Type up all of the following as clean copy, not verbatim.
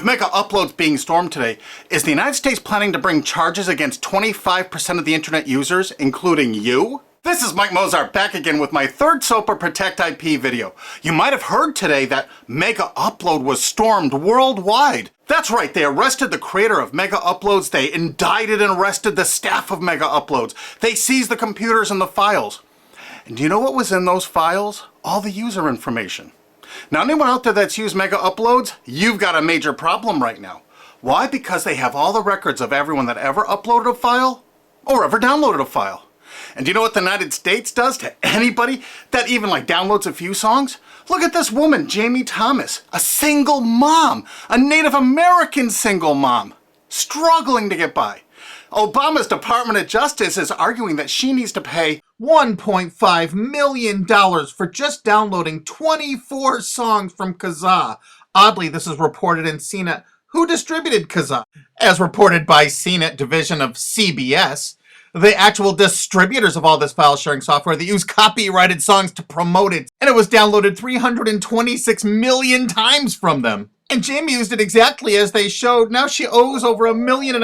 With Megauploads being stormed today, is the United States planning to bring charges against 25% of the internet users, including you? This is Mike Mozart back again with my third SOPA Protect IP video. You might have heard today that Megaupload was stormed worldwide. That's right, they arrested the creator of Megauploads, they indicted and arrested the staff of Megauploads, they seized the computers and the files. And do you know what was in those files? All the user information. Now anyone out there that's used Megauploads, you've got a major problem right now. Why? Because they have all the records of everyone that ever uploaded a file or ever downloaded a file. And do you know what the United States does to anybody that even downloads a few songs? Look at this woman, Jamie Thomas, a single mom, a Native American single mom, struggling to get by. Obama's Department of Justice is arguing that she needs to pay $1.5 million for just downloading 24 songs from Kazaa. Oddly, this is reported in CNET. Who distributed Kazaa? As reported by CNET division of CBS, the actual distributors of all this file sharing software that use copyrighted songs to promote it, and it was downloaded 326 million times from them. And Jamie used it exactly as they showed. Now she owes over $1.5 million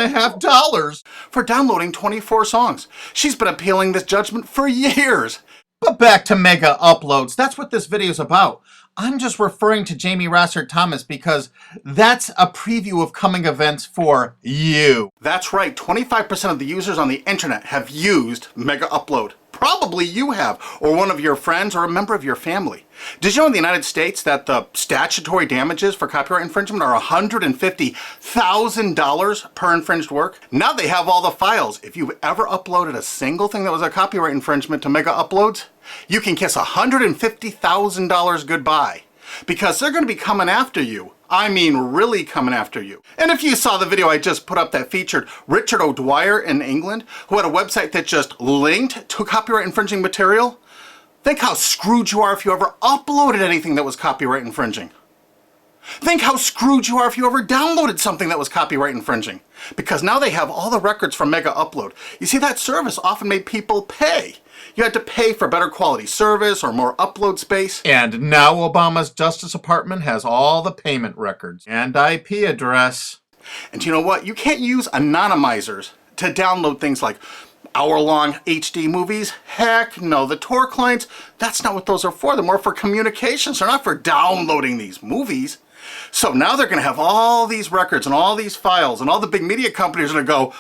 for downloading 24 songs. She's been appealing this judgment for years. But back to Megauploads. That's what this video is about. I'm just referring to Jamie Thomas because that's a preview of coming events for you. That's right, 25% of the users on the internet have used Megaupload. Probably you have, or one of your friends, or a member of your family. Did you know in the United States that the statutory damages for copyright infringement are $150,000 per infringed work? Now they have all the files. If you've ever uploaded a single thing that was a copyright infringement to Megauploads, you can kiss $150,000 goodbye. Because they're going to be coming after you. I mean really coming after you. And if you saw the video I just put up that featured Richard O'Dwyer in England, who had a website that just linked to copyright infringing material, think how screwed you are if you ever uploaded anything that was copyright infringing. Think how screwed you are if you ever downloaded something that was copyright infringing. Because now they have all the records from Megaupload. You see, that service often made people pay. You had to pay for better quality service or more upload space. And now Obama's Justice Department has all the payment records and IP address. And you know what? You can't use anonymizers to download things like hour-long HD movies. Heck no, the Tor clients, that's not what those are for. They're more for communications. They're not for downloading these movies. So now they're going to have all these records and all these files, and all the big media companies are going to go,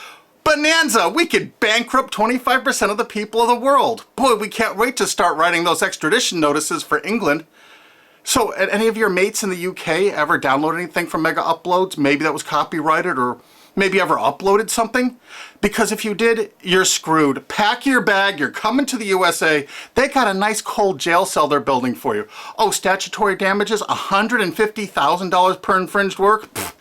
bonanza, we could bankrupt 25% of the people of the world. Boy, we can't wait to start writing those extradition notices for England. So, any of your mates in the UK ever download anything from Megauploads? Maybe that was copyrighted, or maybe ever uploaded something? Because if you did, you're screwed. Pack your bag, you're coming to the USA. They got a nice cold jail cell they're building for you. Oh, statutory damages, $150,000 per infringed work? Pfft.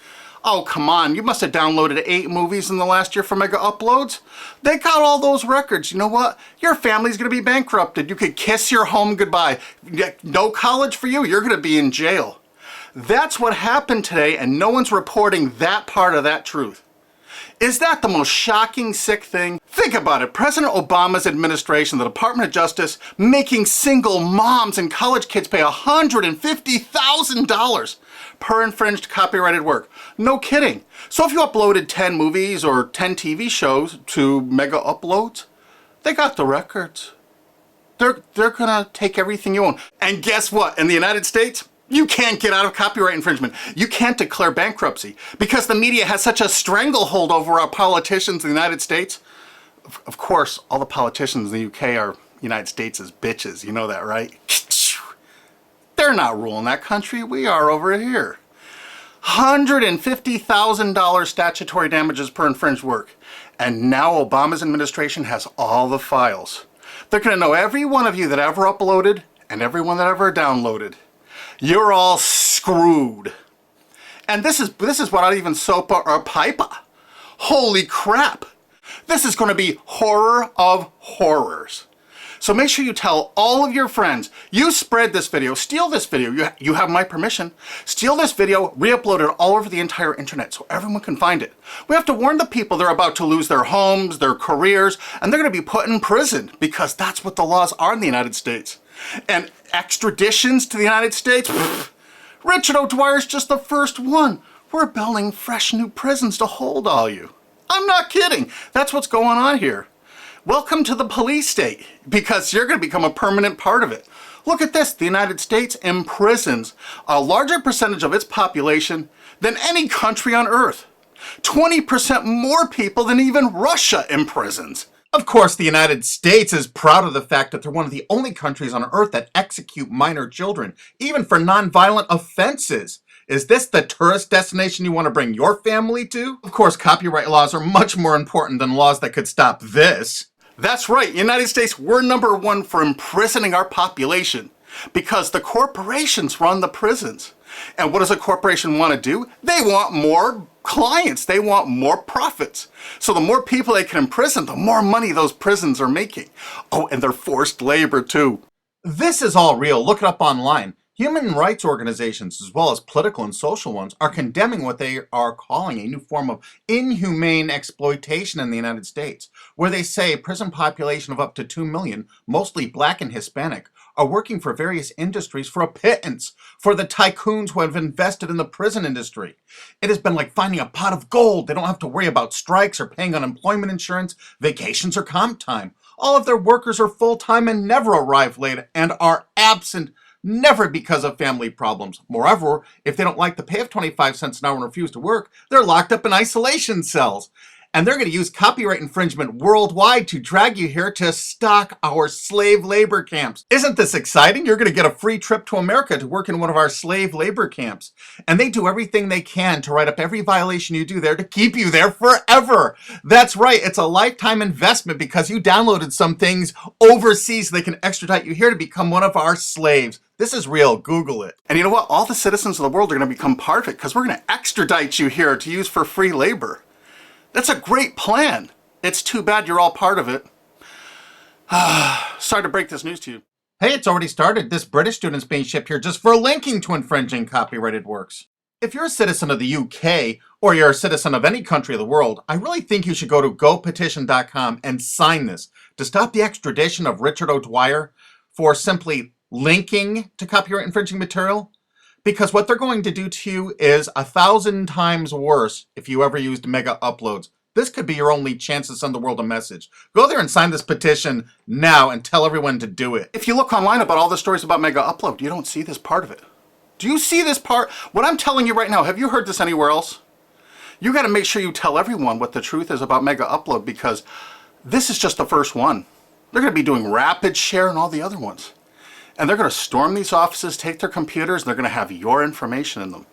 Oh, come on, you must have downloaded 8 movies in the last year for Megauploads. They got all those records. You know what? Your family's gonna be bankrupted. You could kiss your home goodbye. No college for you, you're gonna be in jail. That's what happened today, and no one's reporting that part of that truth. Is that the most shocking, sick thing? Think about it. President Obama's administration, the Department of Justice, making single moms and college kids pay $150,000 per infringed copyrighted work. No kidding. So if you uploaded 10 movies or 10 TV shows to Megauploads, they got the records. They're gonna take everything you own. And guess what? In the United States, you can't get out of copyright infringement. You can't declare bankruptcy because the media has such a stranglehold over our politicians in the United States. Of course, all the politicians in the UK are United States' bitches. You know that, right? They're not ruling that country. We are over here. $150,000 statutory damages per infringed work. And now Obama's administration has all the files. They're going to know every one of you that ever uploaded and everyone that ever downloaded. You're all screwed. And this is without even SOPA or PIPA. Holy crap. This is going to be horror of horrors. So make sure you tell all of your friends, you spread this video, steal this video, you have my permission, steal this video, re-upload it all over the entire internet so everyone can find it. We have to warn the people they're about to lose their homes, their careers, and they're going to be put in prison because that's what the laws are in the United States. And extraditions to the United States? Pfft, Richard O'Dwyer's just the first one. We're building fresh new prisons to hold all you. I'm not kidding. That's what's going on here. Welcome to the police state, because you're going to become a permanent part of it. Look at this. The United States imprisons a larger percentage of its population than any country on earth. 20% more people than even Russia imprisons. Of course, the United States is proud of the fact that they're one of the only countries on earth that execute minor children, even for nonviolent offenses. Is this the tourist destination you want to bring your family to? Of course, copyright laws are much more important than laws that could stop this. That's right, United States, we're #1 for imprisoning our population because the corporations run the prisons. And what does a corporation want to do? They want more clients. They want more profits. So the more people they can imprison, the more money those prisons are making. Oh, and they're forced labor too. This is all real. Look it up online. Human rights organizations, as well as political and social ones, are condemning what they are calling a new form of inhumane exploitation in the United States, where they say a prison population of up to 2 million, mostly black and Hispanic, are working for various industries for a pittance for the tycoons who have invested in the prison industry. It has been like finding a pot of gold. They don't have to worry about strikes or paying unemployment insurance, vacations, or comp time. All of their workers are full-time and never arrive late and are absent, never because of family problems. Moreover, if they don't like the pay of 25 cents an hour and refuse to work, they're locked up in isolation cells. And they're going to use copyright infringement worldwide to drag you here to stock our slave labor camps. Isn't this exciting? You're going to get a free trip to America to work in one of our slave labor camps. And they do everything they can to write up every violation you do there to keep you there forever. That's right. It's a lifetime investment because you downloaded some things overseas so they can extradite you here to become one of our slaves. This is real. Google it. And you know what? All the citizens of the world are going to become part of it because we're going to extradite you here to use for free labor. That's a great plan. It's too bad you're all part of it. Sorry to break this news to you. Hey, it's already started. This British student's being shipped here just for linking to infringing copyrighted works. If you're a citizen of the UK, or you're a citizen of any country of the world, I really think you should go to gopetition.com and sign this to stop the extradition of Richard O'Dwyer for simply linking to copyright infringing material. Because what they're going to do to you is 1,000 times worse if you ever used Megauploads. This could be your only chance to send the world a message. Go there and sign this petition now and tell everyone to do it. If you look online about all the stories about Megaupload, you don't see this part of it. Do you see this part? What I'm telling you right now, have you heard this anywhere else? You got to make sure you tell everyone what the truth is about Megaupload because this is just the first one. They're going to be doing rapid share and all the other ones. And they're going to storm these offices, take their computers, and they're going to have your information in them.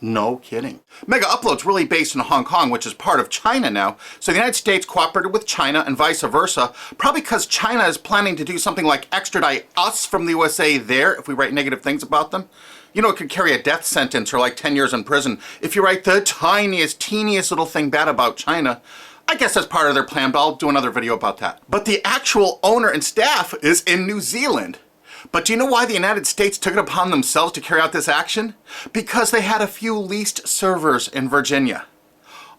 No kidding. Megaupload's really based in Hong Kong, which is part of China now. So the United States cooperated with China and vice versa, probably because China is planning to do something like extradite us from the USA there if we write negative things about them. You know, it could carry a death sentence or like 10 years in prison if you write the tiniest, teeniest little thing bad about China. I guess that's part of their plan, but I'll do another video about that. But the actual owner and staff is in New Zealand. But do you know why the United States took it upon themselves to carry out this action? Because they had a few leased servers in Virginia.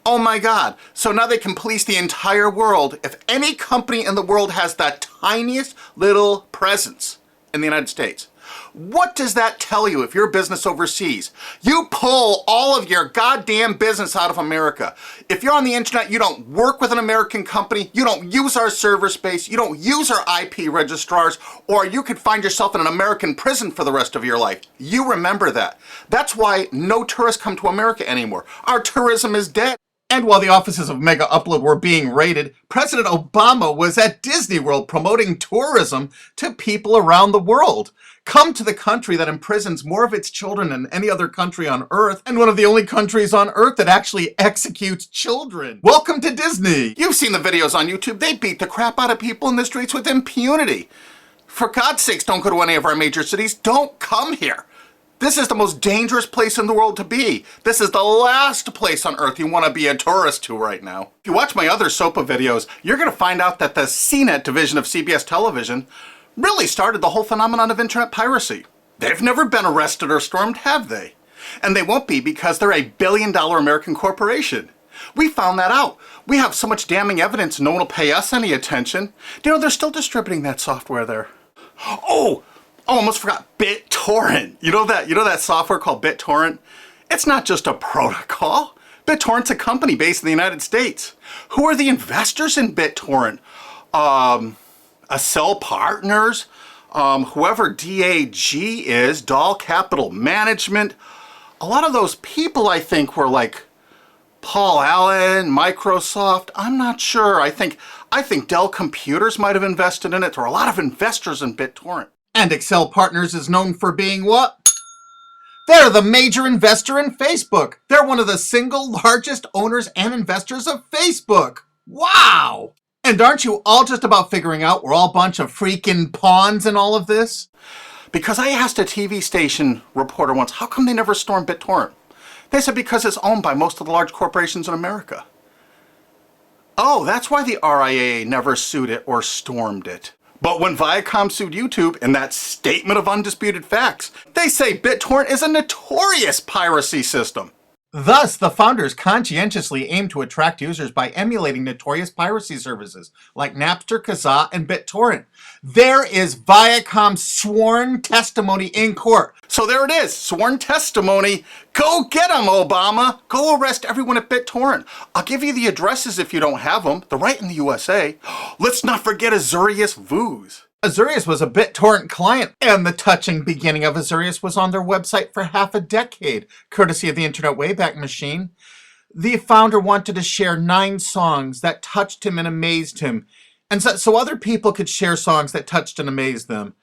Oh my God. So now they can police the entire world. If any company in the world has that tiniest little presence in the United States, what does that tell you if you're a business overseas? You pull all of your goddamn business out of America. If you're on the internet, you don't work with an American company, you don't use our server space, you don't use our IP registrars, or you could find yourself in an American prison for the rest of your life. You remember that. That's why no tourists come to America anymore. Our tourism is dead. And while the offices of Megaupload were being raided, President Obama was at Disney World promoting tourism to people around the world. Come to the country that imprisons more of its children than any other country on earth, and one of the only countries on earth that actually executes children. Welcome to Disney. You've seen the videos on YouTube. They beat the crap out of people in the streets with impunity. For God's sakes, don't go to any of our major cities. Don't come here. This is the most dangerous place in the world to be. This is the last place on earth you want to be a tourist to right now. If you watch my other SOPA videos, you're going to find out that the CNET division of CBS television really started the whole phenomenon of internet piracy. They've never been arrested or stormed, have they? And they won't be because they're a billion-dollar American corporation. We found that out. We have so much damning evidence no one will pay us any attention. You know, they're still distributing that software there. Oh, almost forgot BitTorrent. You know that software called BitTorrent? It's not just a protocol. BitTorrent's a company based in the United States. Who are the investors in BitTorrent? Accel Partners, whoever DAG is, Doll Capital Management. A lot of those people, I think, were like Paul Allen, Microsoft. I'm not sure. I think Dell Computers might have invested in it. There are a lot of investors in BitTorrent. And Accel Partners is known for being what? They're the major investor in Facebook. They're one of the single largest owners and investors of Facebook. Wow! And aren't you all just about figuring out we're all a bunch of freaking pawns in all of this? Because I asked a TV station reporter once, how come they never stormed BitTorrent? They said because it's owned by most of the large corporations in America. Oh, that's why the RIAA never sued it or stormed it. But when Viacom sued YouTube in that statement of undisputed facts, they say BitTorrent is a notorious piracy system. Thus, the founders conscientiously aim to attract users by emulating notorious piracy services like Napster, Kazaa, and BitTorrent. There is Viacom's sworn testimony in court. So there it is, sworn testimony. Go get them, Obama. Go arrest everyone at BitTorrent. I'll give you the addresses if you don't have them. They're right in the USA. Let's not forget Azurius Vooz. Azurius was a BitTorrent client, and the touching beginning of Azurius was on their website for half a decade, courtesy of the Internet Wayback Machine. The founder wanted to share 9 songs that touched him and amazed him, and so other people could share songs that touched and amazed them.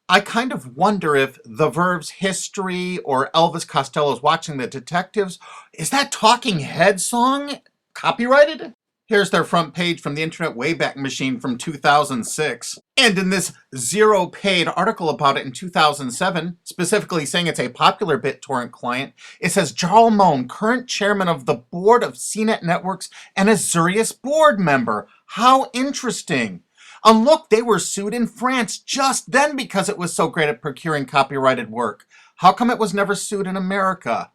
I kind of wonder if The Verve's History or Elvis Costello's Watching the Detectives, is that Talking Heads song copyrighted? Here's their front page from the Internet Wayback Machine from 2006. And in this zero-paid article about it in 2007, specifically saying it's a popular BitTorrent client, it says Jarl Moan, current chairman of the board of CNET Networks and Azurius board member. How interesting. And look, they were sued in France just then because it was so great at procuring copyrighted work. How come it was never sued in America?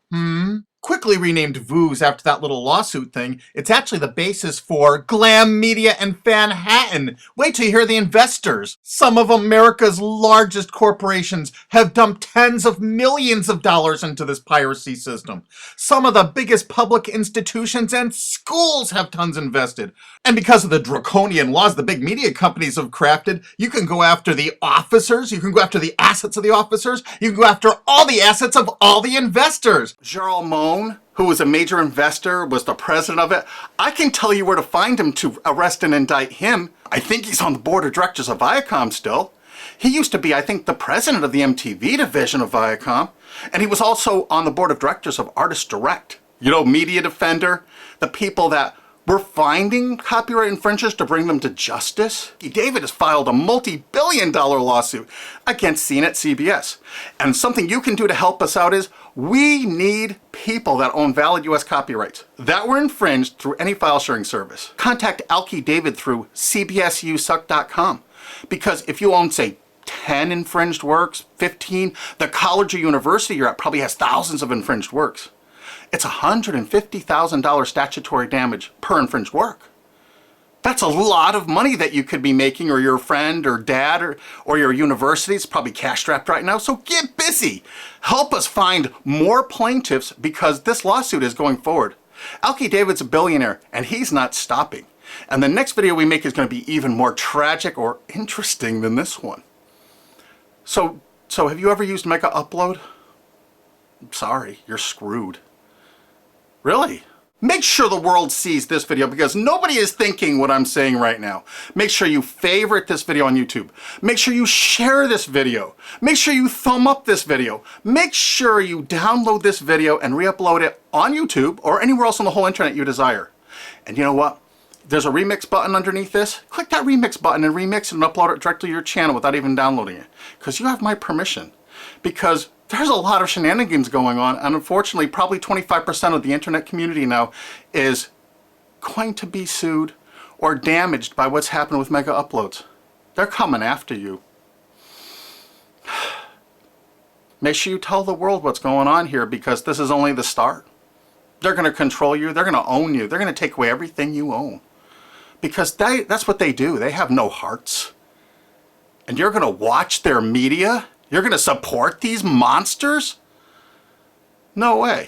Quickly renamed Vooz after that little lawsuit thing, it's actually the basis for Glam Media and Fanhattan. Wait till you hear the investors. Some of America's largest corporations have dumped tens of millions of dollars into this piracy system. Some of the biggest public institutions and schools have tons invested. And because of the draconian laws the big media companies have crafted, you can go after the officers, you can go after the assets of the officers, you can go after all the assets of all the investors. Jarl Moan, who was a major investor, was the president of it. I can tell you where to find him to arrest and indict him. I think he's on the board of directors of Viacom still. He used to be, I think, the president of the MTV division of Viacom. And he was also on the board of directors of Artist Direct. You know, Media Defender, the people that were finding copyright infringers to bring them to justice. David has filed a multi-billion-dollar lawsuit against CNET CBS. And something you can do to help us out is we need people that own valid US copyrights that were infringed through any file sharing service. Contact Alki David through cbsusuck.com. Because if you own, say, 10 infringed works, 15, the college or university you're at probably has thousands of infringed works. It's $150,000 statutory damage per infringed work. That's a lot of money that you could be making, or your friend or dad or your university is probably cash-strapped right now. So get busy. Help us find more plaintiffs because this lawsuit is going forward. Alki David's a billionaire and he's not stopping. And the next video we make is going to be even more tragic or interesting than this one. So have you ever used MegaUpload? I'm sorry, you're screwed. Really? Make sure the world sees this video because nobody is thinking what I'm saying right now. Make sure you favorite this video on YouTube. Make sure you share this video. Make sure you thumb up this video. Make sure you download this video and re-upload it on YouTube or anywhere else on the whole internet you desire. And you know what? There's a remix button underneath this. Click that remix button and remix it and upload it directly to your channel without even downloading it. Because you have my permission. Because there's a lot of shenanigans going on, and unfortunately probably 25% of the internet community now is going to be sued or damaged by what's happened with MegaUploads. They're coming after you. Make sure you tell the world what's going on here because this is only the start. They're going to control you, they're going to own you, they're going to take away everything you own. Because that's what they do, they have no hearts. And you're going to watch their media? You're going to support these monsters? No way.